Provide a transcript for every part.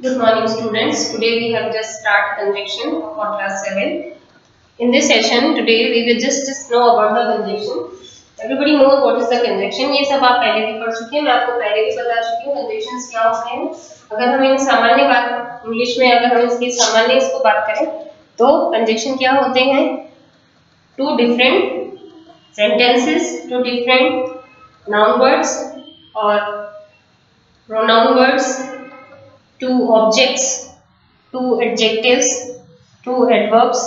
Good morning, students. Today we have just started conjunction for class 7. In this session, today we will just know about the conjunction. Everybody knows what is the conjunction. ये सब आप पहले भी पढ़ चुके हैं. मैं आपको पहले भी बता चुकी हूँ conjunctions क्या होते हैं. अगर हम इन सामान्य बात इंग्लिश में अगर हम इसकी सामान्य इसको बात करें तो conjunction क्या होते हैं? Two different sentences, two different noun words or pronoun words, two objects, two adjectives, two adverbs.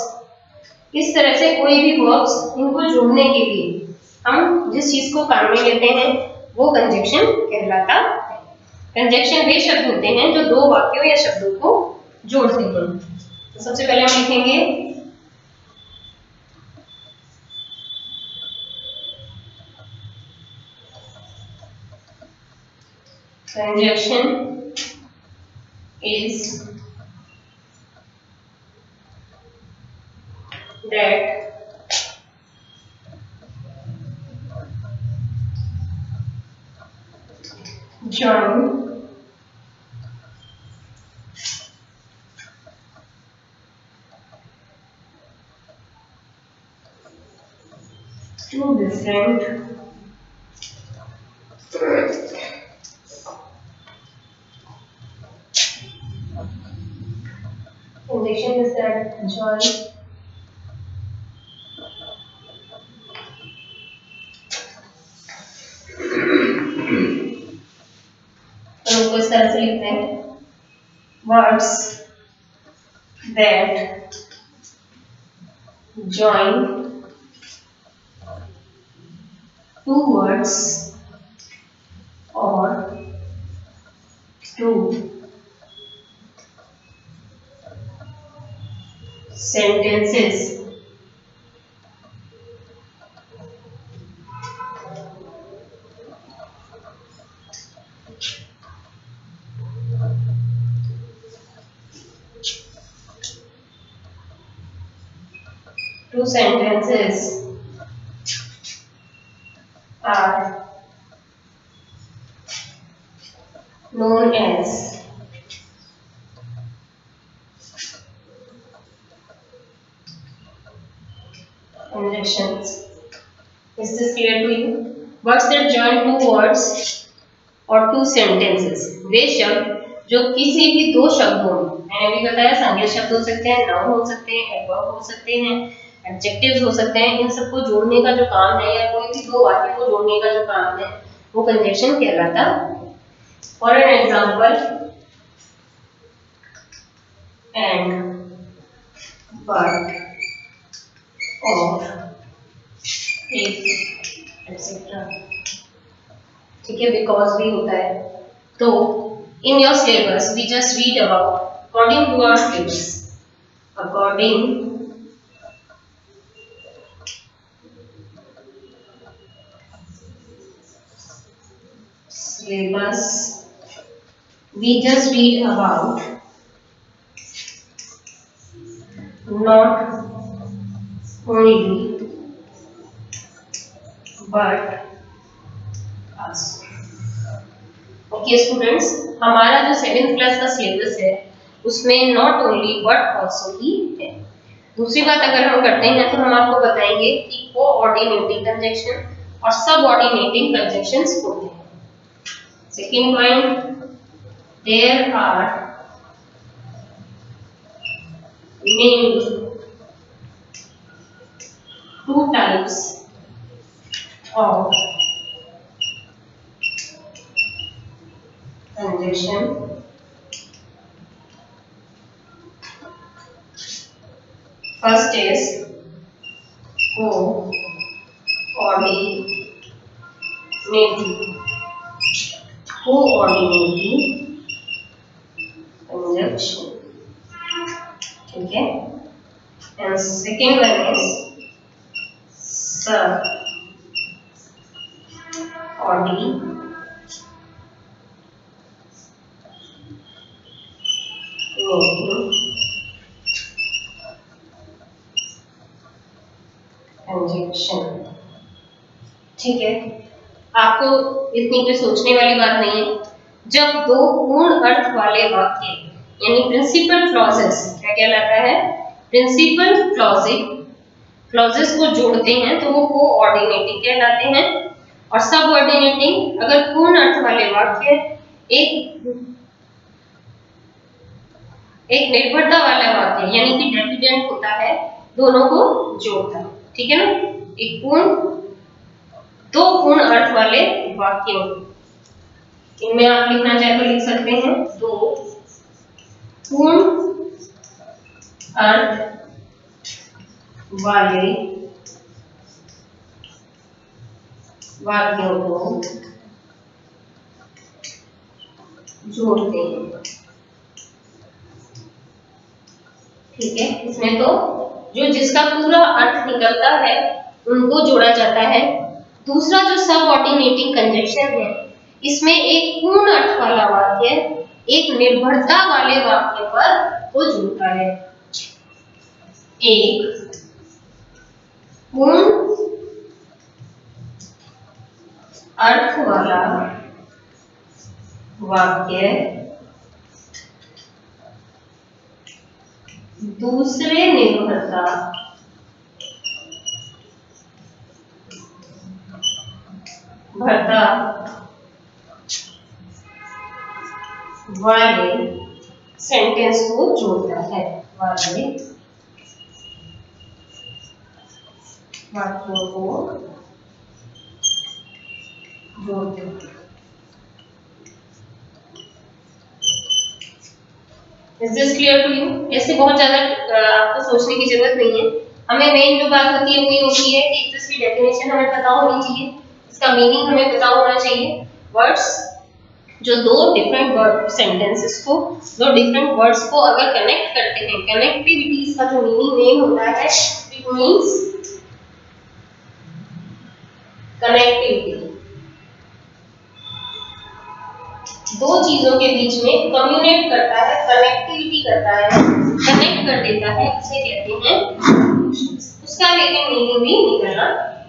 इस तरह से कोई भी वर्ब्स इनको जोड़ने के लिए हम जिस चीज को काम में लेते हैं वो कंजक्शन कहलाता है. कंजक्शन वे शब्द होते हैं जो दो वाक्यों या शब्दों को जोड़ते हैं. तो सबसे पहले हम लिखेंगे conjunction is that join two different condition is that join तो इस तरह से लिखते हैं words that join two words or two sentences are known as conjunctions. Is this clear to you? Words that join two words और two sentences. वे शब्द जो किसी भी दो शब्दों में, मैंने अभी बताया संज्ञा शब्द हो सकते हैं, नाउन हो सकते हैं, एडवर्ब हो सकते हैं, एडजेक्टिव्स हो सकते हैं, इन सबको जोड़ने का जो काम है या कोई भी दो वाक्य को जोड़ने का जो काम है वो कंजक्शन कहलाता है. For an example, and, but, और, इफ, एटसेट्रा. ठीक है, बिकॉज भी होता है. तो in your syllabus we just read about according to our syllabus, according syllabus we just read about not only but also. Okay students, हमारा जो 7th class का सिलेबस है उसमें नॉट ओनली बट ऑल्सो ही है. दूसरी बात अगर हम करते हैं तो हम आपको बताएंगे कि कोऑर्डिनेटिंग कंजक्शन और सबऑर्डिनेटिंग कंजक्शंस होते हैं. Second point, there are mainly two types of conjunction. First is coordinating conjunction. ठीक है. And second one is subordinating conjunction. ठीक है, आपको इतनी कोई सोचने वाली बात नहीं है. जब दो पूर्ण अर्थ वाले वाक्य यानी प्रिंसिपल क्लॉजेस क्या कहलाता है? प्रिंसिपल क्लॉजेस को जोड़ते हैं तो वो कोऑर्डिनेटिंग कहलाते हैं। और सबऑर्डिनेटिंग अगर पूर्ण अर्थ वाले वाक्य एक निर्भरता वाला वाक्य यानी कि डेफिनेट होता है, दोनों को जोड़ता है, ठीक है ना। दो पूर्ण अर्थ वाले वाक्यों, इनमें आप लिखना चाहे तो लिख सकते हैं, दो पूर्ण अर्थ वाले वाक्यों को जोड़ते हैं, ठीक है। इसमें तो जो जिसका पूरा अर्थ निकलता है उनको जोड़ा जाता है। दूसरा जो सबऑर्डिनेटिंग कंजंक्शन है, इसमें एक पूर्ण अर्थ वाला वाक्य एक निर्भरता वाले वाक्य पर को जोड़ता है। एक पूर्ण अर्थ वाला वाक्य दूसरे निर्भरता वाले सेंटेंस को जोड़ता है, वाले वाक्यों को जोड़ते हैं। Is this clear to you? ऐसे बहुत ज्यादा आपको सोचने की जरूरत नहीं है। हमें मेन जो बात होती है वो ये होती है कि एक इसकी डेफिनेशन हमें पता होनी चाहिए, इसका मीनिंग हमें पता होना चाहिए। वर्ड्स जो दो डिफरेंट वर्ड सेंटेंसेस को, दो डिफरेंट वर्ड्स को अगर कनेक्ट करते हैं, कनेक्टिविटीज का जो मीनिंग मेन होता है, इट मींस कनेक्टिविटी। दो चीजों के बीच में कम्युनिकेट करता है, कनेक्टिविटी करता है, कनेक्ट कर देता है, उसे कहते हैं। उसका लेकिन मीनिंग भी निकलना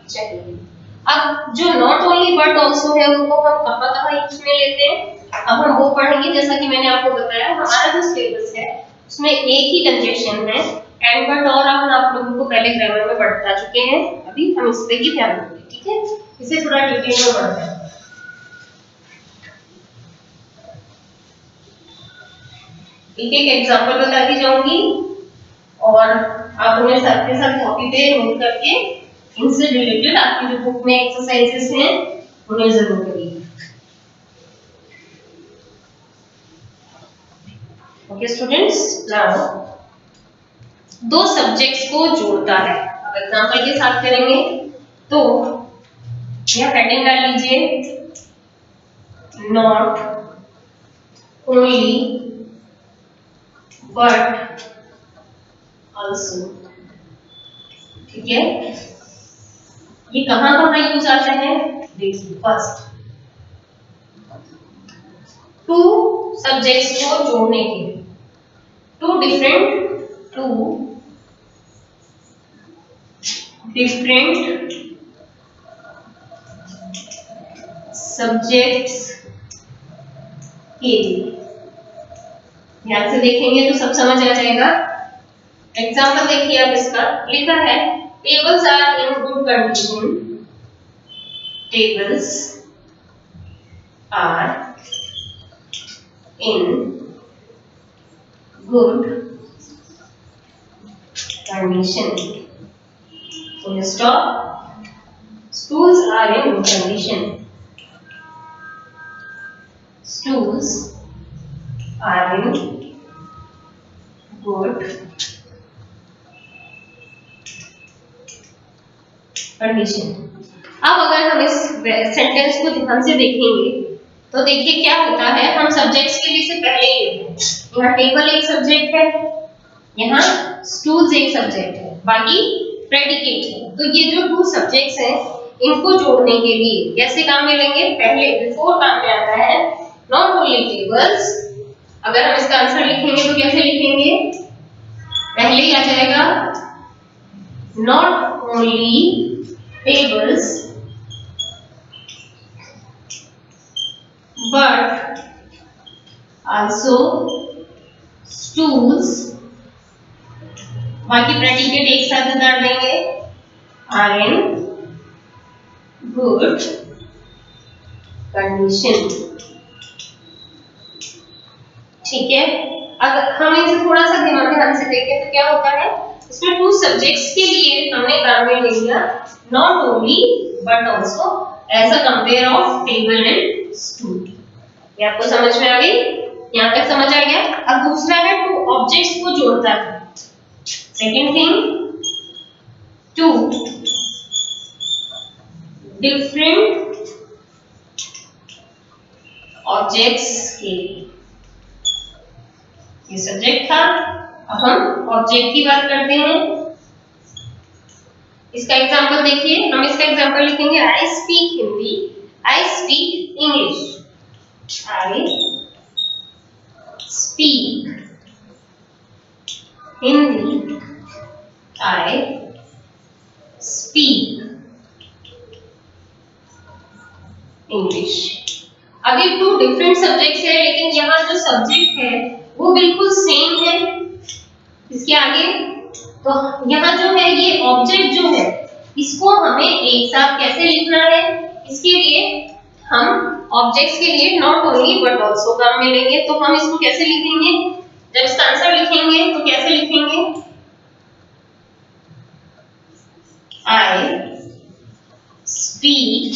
चाहिए। अब जो नॉट ओनली बट आल्सो है उनको हम कहाँ यूज में लेते हैं, अब हम वो पढ़ेंगे। जैसा कि मैंने आपको बताया, हमारा जो सिलेबस है उसमें एक ही कंजंक्शन है, एंड बट और आप लोगों को पहले ग्रामर में पढ़ा चुके हैं, अभी हम इस पे ही ध्यान देंगे, ठीक है। इसे थोड़ा डिटेल में पढ़ते हैं। एक एक एग्जांपल बताती जाऊंगी और आप उन्हें साथ के साथ कॉपी पे नोट करके इनसे रिलेटेड आपकी जो बुक में एक्सरसाइजेस हैं उन्हें जरूर करिए। ओके स्टूडेंट्स, नाउ दो सब्जेक्ट्स को जोड़ता है। अब एग्जांपल के साथ करेंगे तो यह हेडिंग डाल लीजिए, नॉट ओनली बट आल्सो, ठीक है। ये कहां यूज आता है? देखिए, फर्स्ट टू सब्जेक्ट्स को जोड़ने के लिए, टू डिफरेंट सब्जेक्ट्स के लिए। ध्यान से देखेंगे तो सब समझ आ जाएगा। एग्जाम्पल देखिए, अब इसका लिखा है, tables are in good condition, tables are in good condition, full stop. Stools are in good condition, stools are in good condition। अब अगर हम इस सेंटेंस को ध्यान से देखेंगे तो देखिए क्या होता है, हम सब्जेक्ट्स के लिए से पहले ही लेते हैं। यहाँ टेबल एक सब्जेक्ट है, यहाँ स्टूल्स एक सब्जेक्ट है, बाकी प्रेडिकेट है। तो ये जो टू सब्जेक्ट्स हैं इनको जोड़ने के लिए कैसे काम में लेंगे? पहले बिफोर काम में आता है नॉट ओनली टेबल्स। अगर हम इसका आंसर लिखेंगे तो कैसे लिखेंगे? पहले ही आ जाएगा not only tables but also stools, बाकी प्रेडिकेट एक साथ उतार देंगे, are in good कंडीशन। ठीक है, अगर हम इसे थोड़ा सा ध्यान से देखें तो क्या होता है, इसमें टू सब्जेक्ट्स के लिए हमने ग्रामर ले लिया, not only but also as a compare of table and stool. ये आपको समझ में आ गई, यहाँ तक समझ आ गया। अब दूसरा है टू ऑब्जेक्ट्स को जोड़ता है। Second thing, two different objects के लिए, ये सब्जेक्ट था, अब हम ऑब्जेक्ट की बात करते हैं। इसका एग्जांपल देखिए, हम इसका एग्जांपल लिखेंगे, I speak Hindi, I speak English, I speak Hindi, I speak English. अब ये टू डिफरेंट सब्जेक्ट्स है, लेकिन यहाँ जो सब्जेक्ट है वो बिल्कुल सेम है इसके आगे। तो यहाँ जो है ये ऑब्जेक्ट जो है इसको हमें एक साथ कैसे लिखना है, इसके लिए हम ऑब्जेक्ट्स के लिए नॉट ओनली बट आल्सो काम में लेंगे। तो हम इसको कैसे लिखेंगे, जब इसका आंसर लिखेंगे तो कैसे लिखेंगे, I speak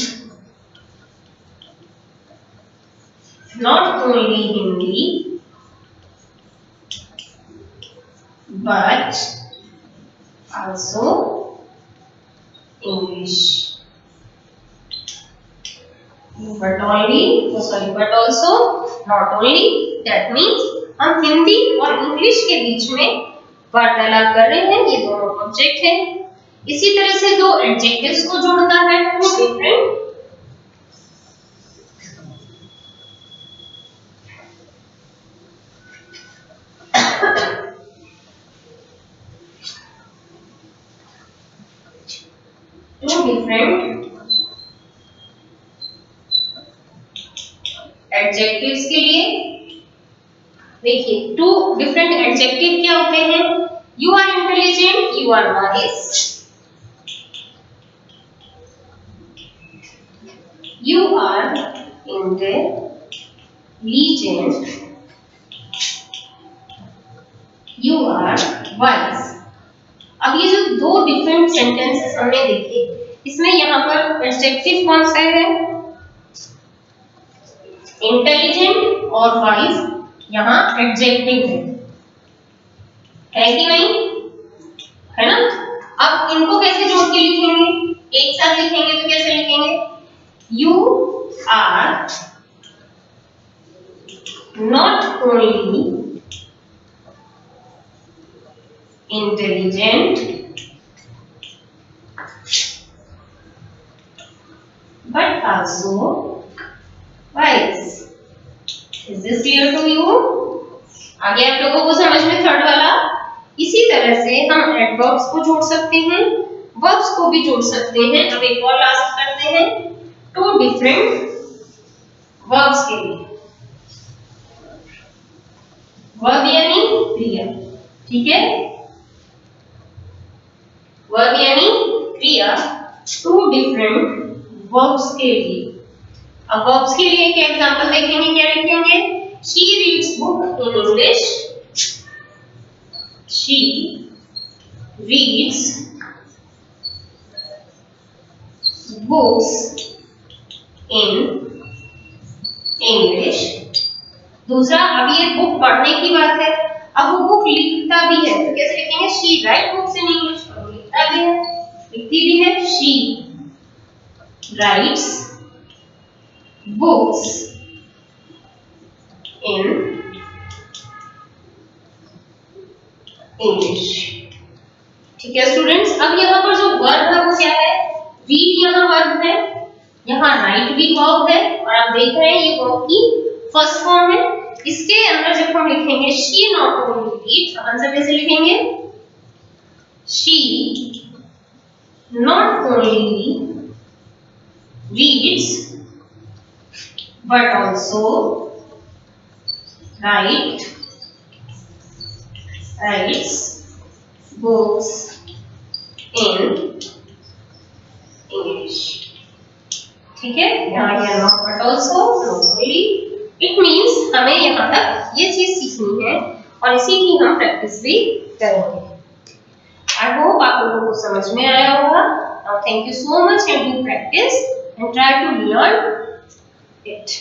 not only Hindi but also English, but also not only, that means हम हिंदी और इंग्लिश के बीच में वार्तालाप कर रहे हैं, ये दोनों ऑब्जेक्ट हैं। इसी तरह से दो एडजेक्टिव्स को जोड़ता है, टू डिफरेंट एडजेक्टिव्स के लिए। देखिए, टू डिफरेंट एडजेक्टिव क्या होते हैं, you are intelligent, you are wise, you are intelligent, you are wise. अब ये जो दो डिफरेंट सेंटेंसेस हमने देखे, इसमें यहाँ पर एडजेक्टिव कौन सा है, इंटेलिजेंट और वाइज, यहाँ एडजेक्टिव है कि नहीं, है ना। अब इनको कैसे जोड़ के लिखेंगे, एक साथ लिखेंगे तो कैसे लिखेंगे, you are not only intelligent but also wise. Is this clear to you? आगे आप लोगों को समझ में थर्ड वाला। इसी तरह से हम एडवर्ब्स को जोड़ सकते हैं, वर्ब्स को भी जोड़ सकते हैं। अब एक और लास्ट करते हैं, टू डिफरेंट वर्ब्स के लिए, वर्ब यानी क्रिया, ठीक है, वर्ब यानी क्रिया, टू डिफरेंट वर्ब्स के लिए। अब वर्ब्स के लिए क्या एग्जांपल देखेंगे, क्या लिखेंगे, she reads book in English, she reads books in English। दूसरा, अब ये बुक पढ़ने की बात है, अब वो बुक लिखता भी है तो कैसे लिखेंगे, she writes books in English, लिखता भी है, लिखती भी है, she writes books in English। ठीक है स्टूडेंट्स, अब यहाँ पर जो वर्ब है वो क्या है, रीड यहाँ वर्ब है, यहाँ राइट भी वर्ब है, और आप देख रहे हैं ये वर्ब की फर्स्ट फॉर्म है। इसके अंदर जब हम लिखेंगे she not only reads, answer कैसे लिखेंगे, she not only reads but also write writes books in English. ठीक है, यहाँ ये not but also only it means हमें यहाँ तक ये चीज सीखनी है और इसी की हम प्रैक्टिस भी करेंगे। आई होप आप लोगों को समझ में आया होगा। Now thank you so much and do practice and try to learn it.